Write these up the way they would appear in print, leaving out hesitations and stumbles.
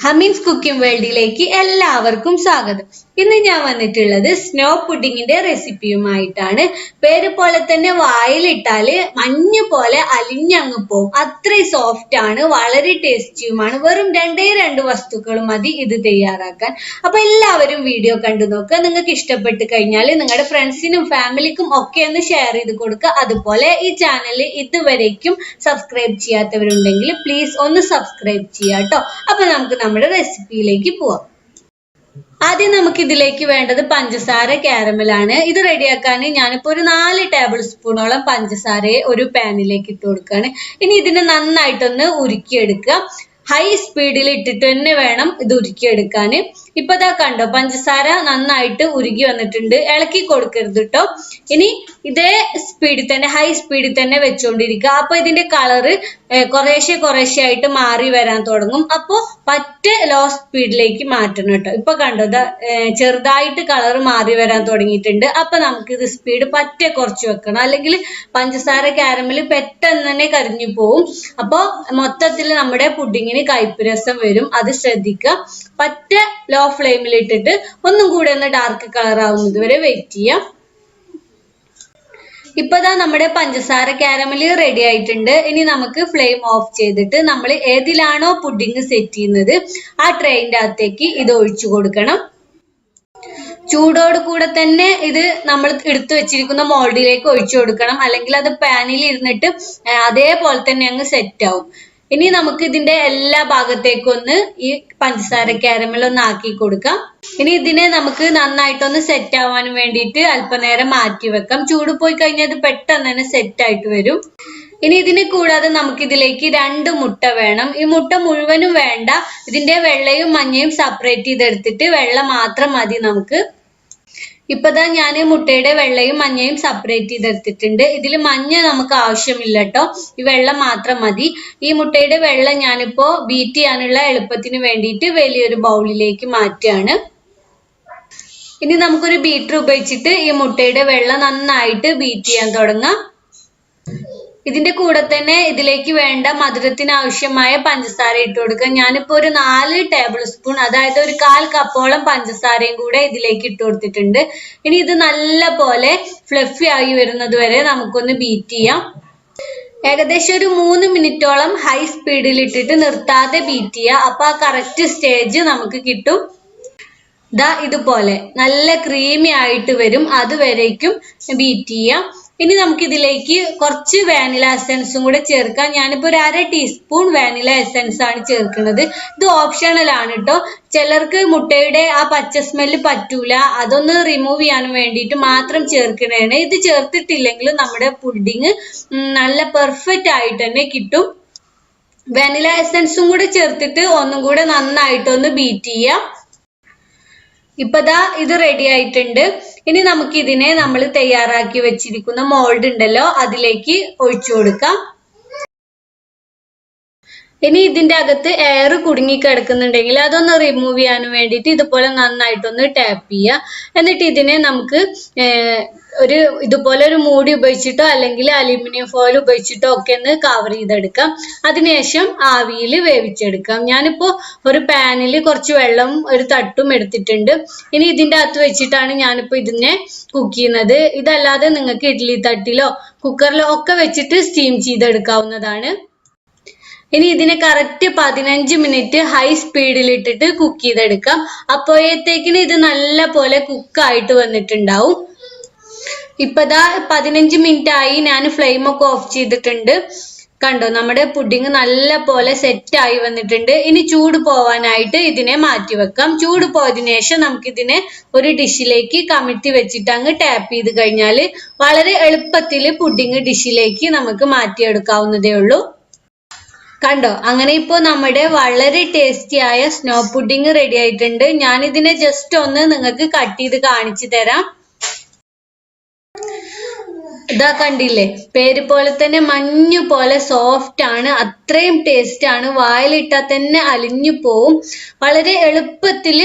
ഹമീൻസ് cooking വേൾഡിലേക്ക് എല്ലാവർക്കും സ്വാഗതം. ഇന്ന് ഞാൻ വന്നിട്ടുള്ളത് സ്നോ പുഡിങ്ങിന്റെ റെസിപ്പിയുമായിട്ടാണ്. പേര് പോലെ തന്നെ വായിലിട്ടാല് മഞ്ഞ് പോലെ അലിഞ്ഞങ്ങ് പോകും. അത്രയും സോഫ്റ്റ് ആണ്, വളരെ ടേസ്റ്റിയുമാണ്. വെറും രണ്ട് വസ്തുക്കളും മതി ഇത് തയ്യാറാക്കാൻ. അപ്പൊ എല്ലാവരും വീഡിയോ കണ്ടു നോക്കുക. നിങ്ങൾക്ക് ഇഷ്ടപ്പെട്ട് കഴിഞ്ഞാൽ നിങ്ങളുടെ ഫ്രണ്ട്സിനും ഫാമിലിക്കും ഒക്കെ ഒന്ന് ഷെയർ ചെയ്ത് കൊടുക്കുക. അതുപോലെ ഈ ചാനൽ ഇതുവരേക്കും സബ്സ്ക്രൈബ് ചെയ്യാത്തവരുണ്ടെങ്കിൽ പ്ലീസ് ഒന്ന് സബ്സ്ക്രൈബ് ചെയ്യാം കേട്ടോ. അപ്പൊ നമുക്ക് നമ്മുടെ റെസിപ്പിയിലേക്ക് പോവാം. ആദ്യം നമുക്ക് ഇതിലേക്ക് വേണ്ടത് പഞ്ചസാര കാരമലാണ്. ഇത് റെഡിയാക്കാൻ ഞാനിപ്പോ ഒരു 4 ടേബിൾ സ്പൂണോളം പഞ്ചസാരയെ ഒരു പാനിലേക്ക് ഇട്ട് കൊടുക്കുകയാണ്. ഇനി ഇതിനെ നന്നായിട്ടൊന്ന് ഉരുക്കിയെടുക്കുക. ഹൈ സ്പീഡിൽ ഇട്ടിട്ട് തന്നെ വേണം ഇത് ഉരുക്കിയെടുക്കാൻ. ഇപ്പൊ ഇതാ കണ്ടോ, പഞ്ചസാര നന്നായിട്ട് ഉരുകി വന്നിട്ടുണ്ട്. ഇളക്കി കൊടുക്കരുത് കേട്ടോ. ഇനി ഇതേ സ്പീഡിൽ തന്നെ, ഹൈ സ്പീഡിൽ തന്നെ വെച്ചുകൊണ്ടിരിക്കുക. അപ്പൊ ഇതിന്റെ കളറ് കുറേശ്ശെ ആയിട്ട് മാറി വരാൻ തുടങ്ങും. അപ്പോ പറ്റ ലോ സ്പീഡിലേക്ക് മാറ്റണം കേട്ടോ. ഇപ്പൊ കണ്ടോ, ചെറുതായിട്ട് കളർ മാറി വരാൻ തുടങ്ങിയിട്ടുണ്ട്. അപ്പൊ നമുക്ക് ഇത് സ്പീഡ് പറ്റ കുറച്ച് വെക്കണം, അല്ലെങ്കിൽ പഞ്ചസാര കാരമൽ പെട്ടെന്ന് തന്നെ കരിഞ്ഞു പോവും. അപ്പൊ മൊത്തത്തിൽ നമ്മുടെ പുഡിങ്ങിന് കയ്പ്പ് രസം വരും, അത് ശ്രദ്ധിക്കുക. പറ്റ ലോ ഫ്ലെയിമിൽ ഇട്ടിട്ട് ഒന്നും കൂടെ ഒന്ന് ഡാർക്ക് കളർ ആവുന്നത് വരെ വെയിറ്റ് ചെയ്യാം. ഇപ്പതാ നമ്മുടെ പഞ്ചസാര കാരമല് റെഡി ആയിട്ടുണ്ട്. ഇനി നമുക്ക് ഫ്ലെയിം ഓഫ് ചെയ്തിട്ട് നമ്മൾ ഏതിലാണോ പുഡിങ് സെറ്റ് ചെയ്യുന്നത് ആ ട്രേയിന്റെ അകത്തേക്ക് ഇത് ഒഴിച്ചു കൊടുക്കണം. ചൂടോട് കൂടെ തന്നെ ഇത് നമ്മൾ എടുത്തു വെച്ചിരിക്കുന്ന മോൾഡിലേക്ക് ഒഴിച്ചു കൊടുക്കണം, അല്ലെങ്കിൽ അത് പാനിൽ ഇരുന്നിട്ട് അതേപോലെ തന്നെ അങ്ങ് സെറ്റ് ആവും. ഇനി നമുക്ക് ഇതിന്റെ എല്ലാ ഭാഗത്തേക്കും ഒന്ന് ഈ പഞ്ചസാര കാരമൽ ഒന്ന് ആക്കി കൊടുക്കാം. ഇനി ഇതിനെ നമുക്ക് നന്നായിട്ടൊന്ന് സെറ്റ് ആവാൻ വേണ്ടിയിട്ട് അല്പനേരം മാറ്റി വെക്കാം. ചൂട് പോയി കഴിഞ്ഞാൽ ഇത് പെട്ടെന്ന് തന്നെ സെറ്റ് ആയിട്ട് വരും. ഇനി ഇതിന് കൂടാതെ നമുക്ക് ഇതിലേക്ക് 2 മുട്ട വേണം. ഈ മുട്ട മുഴുവനും വേണ്ട, ഇതിന്റെ വെള്ളയും മഞ്ഞയും സെപ്പറേറ്റ് ചെയ്തെടുത്തിട്ട് വെള്ള മാത്രം മതി നമുക്ക്. ഇപ്പതാ ഞാൻ മുട്ടയുടെ വെള്ളയും മഞ്ഞയും സെപ്പറേറ്റ് ചെയ്തെടുത്തിട്ടുണ്ട്. ഇതിൽ മഞ്ഞ നമുക്ക് ആവശ്യമില്ല കേട്ടോ, ഈ വെള്ളം മാത്രം മതി. ഈ മുട്ടയുടെ വെള്ളം ഞാനിപ്പോ ബീറ്റ് ചെയ്യാനുള്ള എളുപ്പത്തിന് വേണ്ടിയിട്ട് വലിയൊരു ബൗളിലേക്ക് മാറ്റുകയാണ്. ഇനി നമുക്കൊരു ബീറ്റർ ഉപയോഗിച്ചിട്ട് ഈ മുട്ടയുടെ വെള്ളം നന്നായിട്ട് ബീറ്റ് ചെയ്യാൻ തുടങ്ങാം. ഇതിന്റെ കൂടെ തന്നെ ഇതിലേക്ക് വേണ്ട മധുരത്തിന് ആവശ്യമായ പഞ്ചസാര ഇട്ട് കൊടുക്കുക. ഞാനിപ്പോ ഒരു 4 ടേബിൾ സ്പൂൺ, അതായത് ഒരു 1/4 കപ്പോളം പഞ്ചസാരയും കൂടെ ഇതിലേക്ക് ഇട്ട് കൊടുത്തിട്ടുണ്ട്. ഇനി ഇത് നല്ല പോലെ ഫ്ലഫി ആയി വരുന്നത് വരെ നമുക്കൊന്ന് ബീറ്റ് ചെയ്യാം. ഏകദേശം ഒരു 3 മിനിറ്റോളം ഹൈ സ്പീഡിൽ ഇട്ടിട്ട് നിർത്താതെ ബീറ്റ് ചെയ്യുക. അപ്പൊ ആ കറക്റ്റ് സ്റ്റേജ് നമുക്ക് കിട്ടും. ദാ ഇതുപോലെ നല്ല ക്രീമി ആയിട്ട് വരും, അതുവരേക്കും ബീറ്റ് ചെയ്യാം. ഇനി നമുക്ക് ഇതിലേക്ക് കുറച്ച് വാനില എസൻസും കൂടെ ചേർക്കാം. ഞാനിപ്പോ ഒരു 1/2 ടീസ്പൂൺ വാനില എസൻസ് ആണ് ചേർക്കുന്നത്. ഇത് ഓപ്ഷണൽ ആണ് കേട്ടോ. ചിലർക്ക് മുട്ടയുടെ ആ പച്ച സ്മെല്ല് പറ്റൂല, അതൊന്ന് റിമൂവ് ചെയ്യാൻ വേണ്ടിയിട്ട് മാത്രം ചേർക്കണേണ്. ഇത് ചേർത്തിട്ടില്ലെങ്കിൽ നമ്മുടെ പുഡിങ് നല്ല പെർഫെക്റ്റ് ആയിട്ട് തന്നെ കിട്ടും. വാനില എസൻസും കൂടെ ചേർത്തിട്ട് ഒന്നും കൂടെ നന്നായിട്ടൊന്ന് ബീറ്റ് ചെയ്യാം. ഇപ്പതാ ഇത് റെഡി ആയിട്ടുണ്ട്. ഇനി നമുക്ക് ഇതിനെ നമ്മൾ തയ്യാറാക്കി വെച്ചിരിക്കുന്ന മോൾഡ് ഉണ്ടല്ലോ അതിലേക്ക് ഒഴിച്ചു കൊടുക്കാം. ഇനി ഇതിന്റെ അകത്ത് എയർ കുടുങ്ങി കിടക്കുന്നുണ്ടെങ്കിൽ അതൊന്ന് റിമൂവ് ചെയ്യാൻ വേണ്ടിയിട്ട് ഇതുപോലെ നന്നായിട്ടൊന്ന് ടാപ്പ് ചെയ്യുക. എന്നിട്ട് ഇതിനെ നമുക്ക് ഇതുപോലെ ഒരു മൂടി ഉപയോഗിച്ചിട്ടോ അല്ലെങ്കിൽ അലുമിനിയം ഫോയിൽ ഉപയോഗിച്ചിട്ടോ ഒക്കെ ഒന്ന് കവർ ചെയ്തെടുക്കാം. അതിനുശേഷം ആവിയിൽ വേവിച്ചെടുക്കാം. ഞാനിപ്പോ ഒരു പാനിൽ കുറച്ച് വെള്ളം ഒരു തട്ടും എടുത്തിട്ടുണ്ട്. ഇനി ഇതിന്റെ അകത്ത് വെച്ചിട്ടാണ് ഞാനിപ്പോ ഇതിനെ കുക്ക് ചെയ്യുന്നത്. ഇതല്ലാതെ നിങ്ങൾക്ക് ഇഡ്ഡലി തട്ടിലോ കുക്കറിലോ ഒക്കെ വെച്ചിട്ട് സ്റ്റീം ചെയ്തെടുക്കാവുന്നതാണ്. ഇനി ഇതിനെ കറക്റ്റ് 15 മിനിറ്റ് ഹൈ സ്പീഡിൽ ഇട്ടിട്ട് കുക്ക് ചെയ്തെടുക്കാം. അപ്പോഴത്തേക്കിന് ഇത് നല്ല പോലെ കുക്കായിട്ട് വന്നിട്ടുണ്ടാവും. ഇപ്പതാ 15 മിനിറ്റ് ആയി, ഞാൻ ഫ്ലെയിം ഒക്കെ ഓഫ് ചെയ്തിട്ടുണ്ട്. കണ്ടോ, നമ്മുടെ പുഡിങ് നല്ല പോലെ സെറ്റ് ആയി വന്നിട്ടുണ്ട്. ഇനി ചൂട് പോവാനായിട്ട് ഇതിനെ മാറ്റി വെക്കാം. ചൂട് പോയതിനു ശേഷം നമുക്ക് ഇതിനെ ഒരു ഡിഷിലേക്ക് കമിഴ്ത്തി വെച്ചിട്ട് അങ്ങ് ടാപ്പ് ചെയ്ത് കഴിഞ്ഞാൽ വളരെ എളുപ്പത്തിൽ പുഡിങ് ഡിഷിലേക്ക് നമുക്ക് മാറ്റിയെടുക്കാവുന്നതേ ഉള്ളൂ. കണ്ടോ, അങ്ങനെ ഇപ്പോ നമ്മുടെ വളരെ ടേസ്റ്റി ആയ സ്നോ പുഡിങ് റെഡി ആയിട്ടുണ്ട്. ഞാൻ ഇതിനെ ജസ്റ്റ് ഒന്ന് നിങ്ങൾക്ക് കട്ട് ചെയ്ത് കാണിച്ചു തരാം. ഇതാ കണ്ടില്ലേ, പേര് പോലെ തന്നെ മഞ്ഞു പോലെ സോഫ്റ്റ് ആണ്, അത്രയും ടേസ്റ്റ് ആണ്, വായിലിട്ടാൽ തന്നെ അലിഞ്ഞു പോവും. വളരെ എളുപ്പത്തിൽ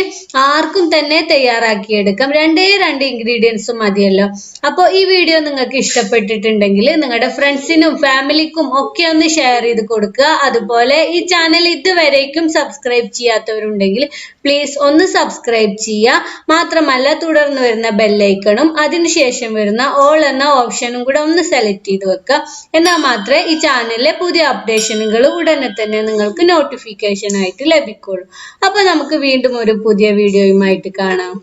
ആർക്കും തന്നെ തയ്യാറാക്കിയെടുക്കാം. രണ്ടേ രണ്ട് ഇൻഗ്രീഡിയൻസും മതിയല്ലോ. അപ്പോൾ ഈ വീഡിയോ നിങ്ങൾക്ക് ഇഷ്ടപ്പെട്ടിട്ടുണ്ടെങ്കിൽ നിങ്ങളുടെ ഫ്രണ്ട്സിനും ഫാമിലിക്കും ഒക്കെ ഒന്ന് ഷെയർ ചെയ്ത് കൊടുക്കുക. അതുപോലെ ഈ ചാനൽ ഇതുവരേക്കും സബ്സ്ക്രൈബ് ചെയ്യാത്തവരുണ്ടെങ്കിൽ പ്ലീസ് ഒന്ന് സബ്സ്ക്രൈബ് ചെയ്യുക. മാത്രമല്ല തുടർന്ന് വരുന്ന ബെല്ലൈക്കണും അതിനുശേഷം വരുന്ന ഓൾ എന്ന ഓപ്ഷനും കൂടെ ഒന്ന് സെലക്ട് ചെയ്ത് വെക്കുക. എന്നാൽ മാത്രമേ ഈ ചാനലിലെ പുതിയ അപ്ഡേഷനുകൾ ഉടനെ തന്നെ നിങ്ങൾക്ക് നോട്ടിഫിക്കേഷൻ ആയിട്ട് ലഭിക്കുള്ളൂ. അപ്പൊ നമുക്ക് വീണ്ടും ഒരു പുതിയ വീഡിയോയുമായിട്ട് കാണാം.